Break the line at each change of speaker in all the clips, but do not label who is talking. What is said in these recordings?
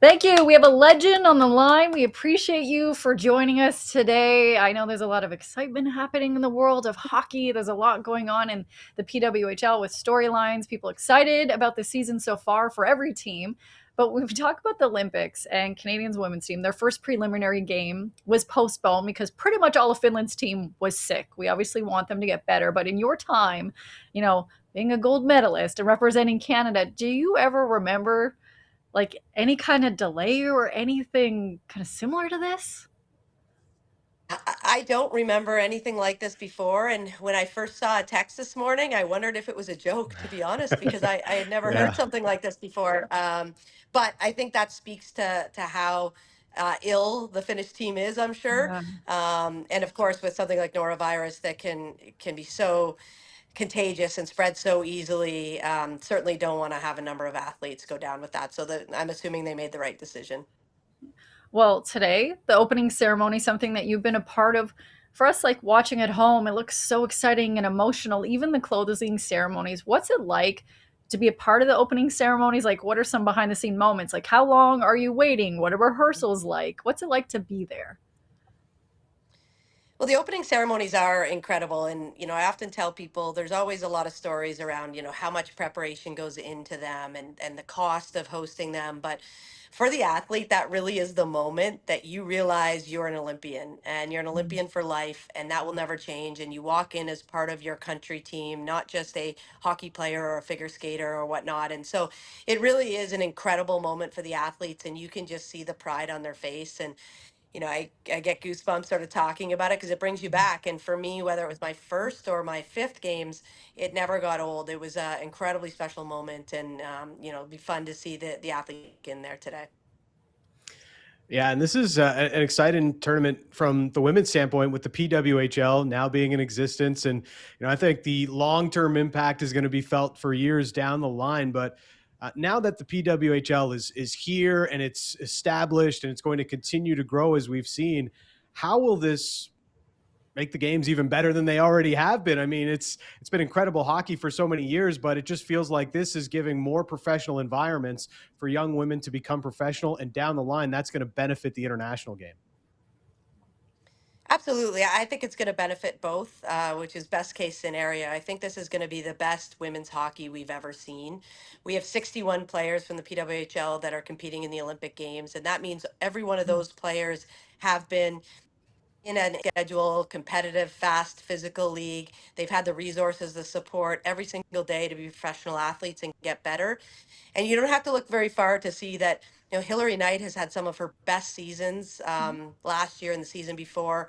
Thank you. We have a legend on the line. We appreciate you for joining us today. I know there's a lot of excitement happening in the world of hockey. There's a lot going on in the PWHL with storylines. People excited about the season so far for every team. But we've talked about the Olympics and Canadians women's team. Their first preliminary game was postponed because pretty much all of Finland's team was sick. We obviously want them to get better. But in your time, being a gold medalist and representing Canada, do you ever remember like any kind of delay or anything kind of similar to this?
I don't remember anything like this before. And when I first saw a text this morning, I wondered if it was a joke, to be honest, because I had never heard
Yeah.
something like this before. But I think that speaks to how ill the Finnish team is, I'm sure.
Yeah.
And of course, with something like norovirus that can be so contagious and spread so easily, certainly don't want to have a number of athletes go down with that. So I'm assuming they made the right decision.
Well, today, the opening ceremony, something that you've been a part of. For us, like watching at home, it looks so exciting and emotional. Even the closing ceremonies. What's it like to be a part of the opening ceremonies? Like, what are some behind the scene moments? Like, how long are you waiting? What are rehearsals like? What's it like to be there?
Well, the opening ceremonies are incredible. And, I often tell people there's always a lot of stories around, how much preparation goes into them and the cost of hosting them. But for the athlete, that really is the moment that you realize you're an Olympian and you're an Olympian for life, and that will never change. And you walk in as part of your country team, not just a hockey player or a figure skater or whatnot. And so it really is an incredible moment for the athletes, and you can just see the pride on their face. And I get goosebumps sort of talking about it because it brings you back. And for me, whether it was my first or my fifth games, it never got old. It was an incredibly special moment. And, it'd be fun to see the athlete in there today.
Yeah, and this is an exciting tournament from the women's standpoint with the PWHL now being in existence. And, I think the long-term impact is going to be felt for years down the line. But now that the PWHL is here and it's established and it's going to continue to grow as we've seen, how will this make the games even better than they already have been? I mean, it's been incredible hockey for so many years, but it just feels like this is giving more professional environments for young women to become professional, and down the line, that's going to benefit the international game.
Absolutely. I think it's going to benefit both, which is best case scenario. I think this is going to be the best women's hockey we've ever seen. We have 61 players from the PWHL that are competing in the Olympic Games, and that means every one of those players have been in a schedule, competitive, fast, physical league. They've had the resources, the support every single day to be professional athletes and get better. And you don't have to look very far to see that, Hillary Knight has had some of her best seasons last year and the season before.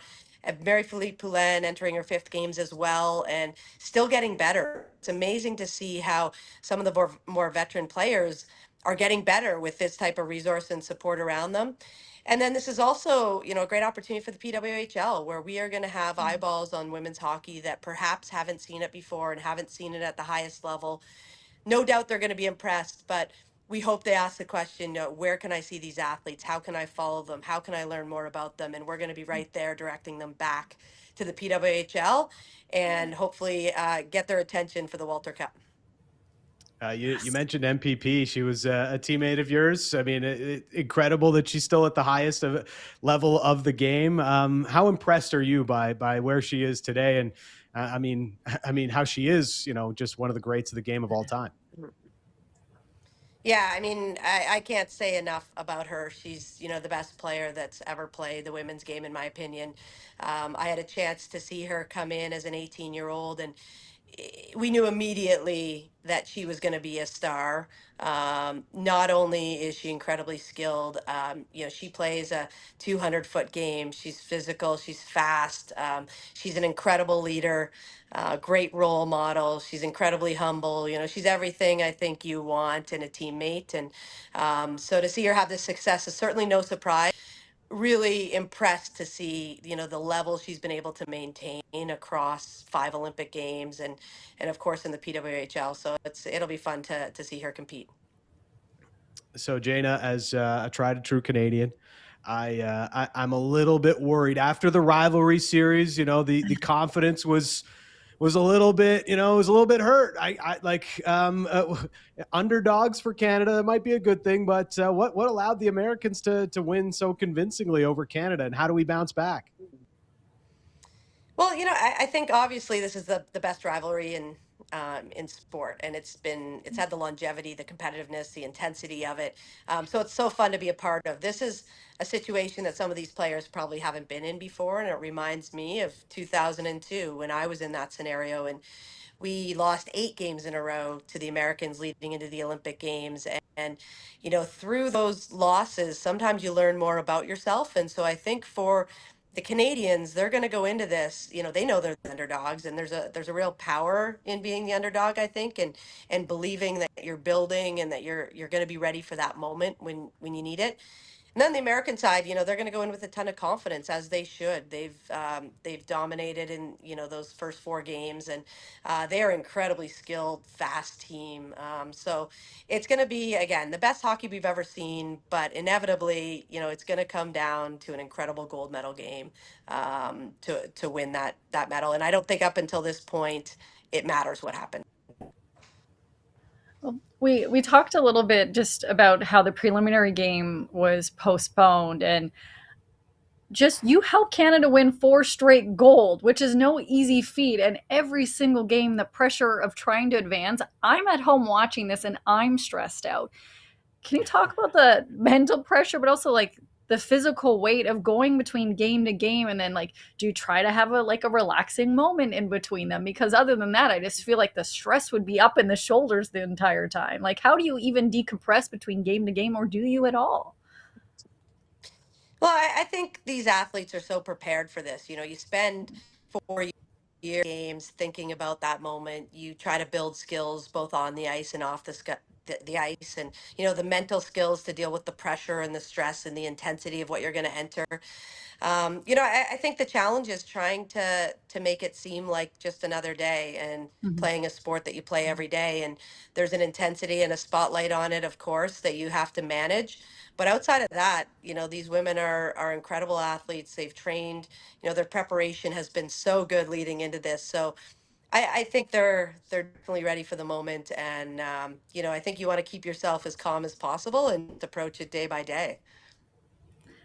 Marie-Philip Poulin entering her fifth games as well and still getting better. It's amazing to see how some of the more veteran players are getting better with this type of resource and support around them. And then this is also, a great opportunity for the PWHL, where we are going to have eyeballs on women's hockey that perhaps haven't seen it before and haven't seen it at the highest level. No doubt they're going to be impressed, but we hope they ask the question, where can I see these athletes? How can I follow them? How can I learn more about them? And we're going to be right there directing them back to the PWHL and hopefully get their attention for the Walter Cup.
You mentioned MPP. She was a teammate of yours. I mean, incredible that she's still at the highest level of the game. How impressed are you by where she is today? And I mean, how she is, just one of the greats of the game of all time.
Yeah, I mean, I can't say enough about her. She's, the best player that's ever played the women's game, in my opinion. I had a chance to see her come in as an 18-year-old, and we knew immediately that she was going to be a star. Not only is she incredibly skilled, she plays a 200-foot game. She's physical, she's fast, she's an incredible leader, great role model. She's incredibly humble. She's everything I think you want in a teammate. And so to see her have this success is certainly no surprise. Really impressed to see, the level she's been able to maintain across 5 Olympic Games and of course in the PWHL. So it'll be fun to see her compete.
So Jayna, as a tried and true Canadian, I'm a little bit worried after the rivalry series. The confidence was was a little bit, was a little bit hurt. I like underdogs for Canada. That might be a good thing, but what allowed the Americans to win so convincingly over Canada, and how do we bounce back?
Well, I think obviously this is the best rivalry in sport, and it's had the longevity, the competitiveness, the intensity of it. So it's so fun to be a part of. This is a situation that some of these players probably haven't been in before, and it reminds me of 2002 when I was in that scenario, and we lost 8 games in a row to the Americans leading into the Olympic Games. And, through those losses, sometimes you learn more about yourself. And so I think for the Canadians, they're going to go into this, they know they're the underdogs, and there's a real power in being the underdog, I think, and believing that you're building and that you're going to be ready for that moment when you need it. And then the American side, they're going to go in with a ton of confidence, as they should. They've dominated in those first 4 games, and they are incredibly skilled, fast team. So it's going to be again the best hockey we've ever seen. But inevitably, it's going to come down to an incredible gold medal game to win that medal. And I don't think up until this point it matters what happened.
Well, we talked a little bit just about how the preliminary game was postponed, and just you helped Canada win 4 straight gold, which is no easy feat. And every single game, the pressure of trying to advance, I'm at home watching this and I'm stressed out. Can you talk about the mental pressure, but also like the physical weight of going between game to game? And then like, do you try to have a relaxing moment in between them? Because other than that, I just feel like the stress would be up in the shoulders the entire time. Like, how do you even decompress between game to game, or do you at all?
Well, I think these athletes are so prepared for this. You spend 4 year games thinking about that moment. You try to build skills both on the ice and off the ice, and the mental skills to deal with the pressure and the stress and the intensity of what you're going to enter. I think the challenge is trying to make it seem like just another day and
Mhm.
playing a sport that you play every day. And there's an intensity and a spotlight on it, of course, that you have to manage. But outside of that, these women are incredible athletes. They've trained, their preparation has been so good leading into this. So I think they're definitely ready for the moment. And I think you want to keep yourself as calm as possible and approach it day by day.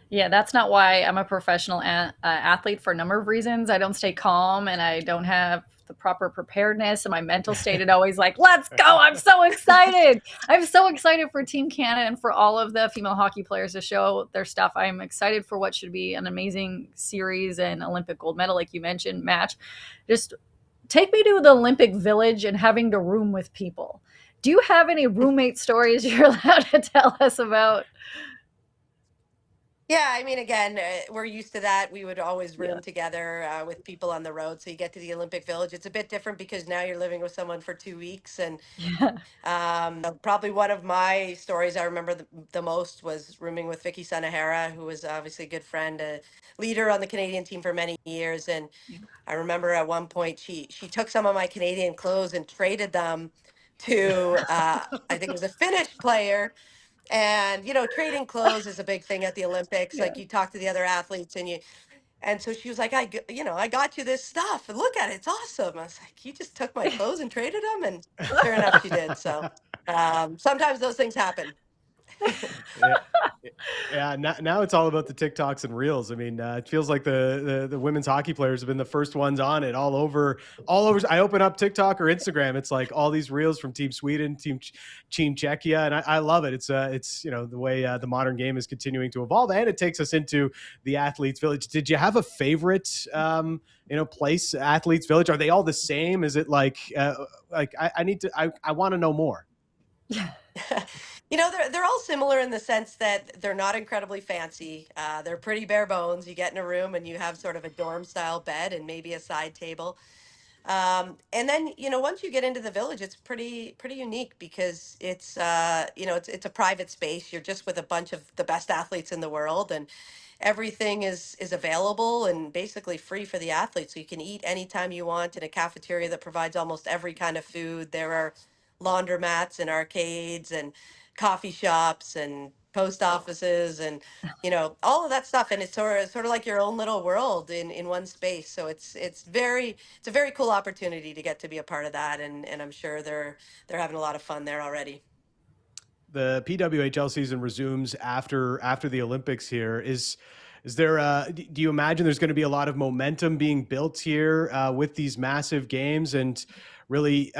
Yeah, that's not why I'm a professional athlete for a number of reasons. I don't stay calm and I don't have the proper preparedness, and my mental state is always like, let's go. I'm so excited. I'm so excited for Team Canada and for all of the female hockey players to show their stuff. I'm excited for what should be an amazing series and Olympic gold medal, like you mentioned, match. Just take me to the Olympic Village and having to room with people. Do you have any roommate stories you're allowed to tell us about?
Yeah, I mean, again, we're used to that. We would always
Yeah.
room together with people on the road. So you get to the Olympic Village. It's a bit different because now you're living with someone for 2 weeks. And
Yeah.
probably one of my stories I remember the most was rooming with Vicky Sanahara, who was obviously a good friend, a leader on the Canadian team for many years. And I remember at one point she took some of my Canadian clothes and traded them to I think it was a Finnish player. And trading clothes is a big thing at the Olympics.
Yeah.
Like, you talk to the other athletes, and so she was like, I got you this stuff, and look at it, it's awesome. I was like, you just took my clothes and traded them, and sure enough, she did. So sometimes those things happen.
Yeah. Yeah, now it's all about the TikToks and Reels. I mean, it feels like the women's hockey players have been the first ones on it all over, all over. I open up TikTok or Instagram, it's like all these Reels from Team Sweden, Team Czechia, and I love it. It's the way the modern game is continuing to evolve, and it takes us into the athletes village. Did you have a favorite place, athletes village? Are they all the same? Is it like I need to I want to know more.
Yeah.
They're all similar in the sense that they're not incredibly fancy. They're pretty bare bones. You get in a room and you have sort of a dorm style bed and maybe a side table. And then, once you get into the village, it's pretty unique because it's a private space. You're just with a bunch of the best athletes in the world, and everything is available and basically free for the athletes. So you can eat anytime you want in a cafeteria that provides almost every kind of food. There are laundromats and arcades and coffee shops and post offices and, all of that stuff. And it's sort of like your own little world in one space. So it's a very cool opportunity to get to be a part of that. And I'm sure they're having a lot of fun there already.
The PWHL season resumes after the Olympics here. Is there do you imagine there's going to be a lot of momentum being built here with these massive games and really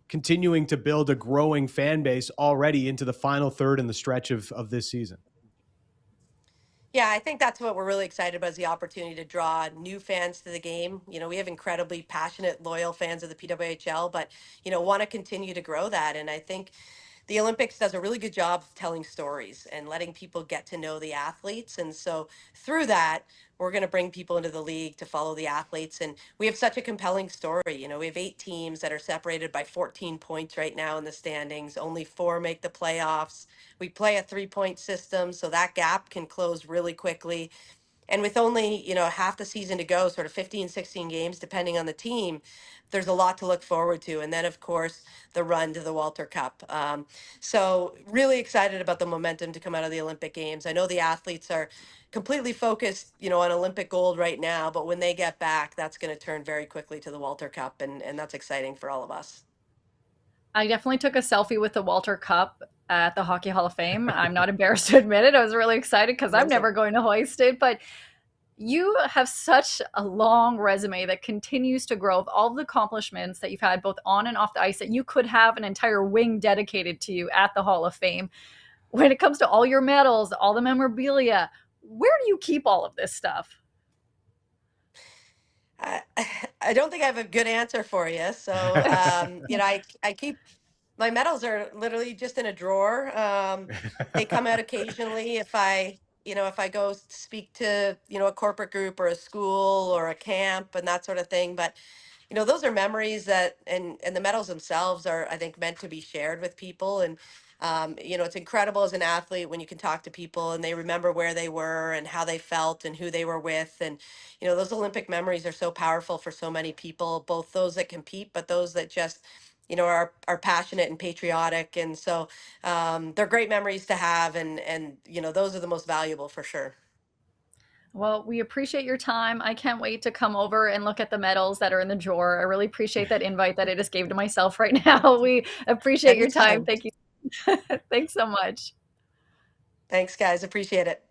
continuing to build a growing fan base already into the final third in the stretch of this season?
Yeah, I think that's what we're really excited about is the opportunity to draw new fans to the game. We have incredibly passionate, loyal fans of the PWHL, but, want to continue to grow that. And I think the Olympics does a really good job of telling stories and letting people get to know the athletes. And so through that, we're going to bring people into the league to follow the athletes. And we have such a compelling story. We have 8 teams that are separated by 14 points right now in the standings. Only 4 make the playoffs. We play a 3-point system, so that gap can close really quickly. And with only, half the season to go, sort of 15, 16 games, depending on the team, there's a lot to look forward to. And then, of course, the run to the Walter Cup. So really excited about the momentum to come out of the Olympic Games. I know the athletes are completely focused, on Olympic gold right now, but when they get back, that's going to turn very quickly to the Walter Cup. And that's exciting for all of us.
I definitely took a selfie with the Walter Cup at the Hockey Hall of Fame. I'm not embarrassed to admit it. I was really excited because I'm never going to hoist it, but you have such a long resume that continues to grow of all the accomplishments that you've had both on and off the ice that you could have an entire wing dedicated to you at the Hall of Fame. When it comes to all your medals, all the memorabilia, where do you keep all of this stuff?
I don't think I have a good answer for you. So, I keep my medals are literally just in a drawer. They come out occasionally if I go speak to, a corporate group or a school or a camp and that sort of thing. But those are memories that and the medals themselves are, I think, meant to be shared with people. And it's incredible as an athlete when you can talk to people and they remember where they were and how they felt and who they were with. And those Olympic memories are so powerful for so many people, both those that compete but those that just are passionate and patriotic. And so they're great memories to have, and those are the most valuable for sure.
Well, we appreciate your time. I can't wait to come over and look at the medals that are in the drawer. I really appreciate that invite that I just gave to myself right now. We appreciate your time.
Anytime.
Thank you. Thanks so much.
Thanks, guys. Appreciate it.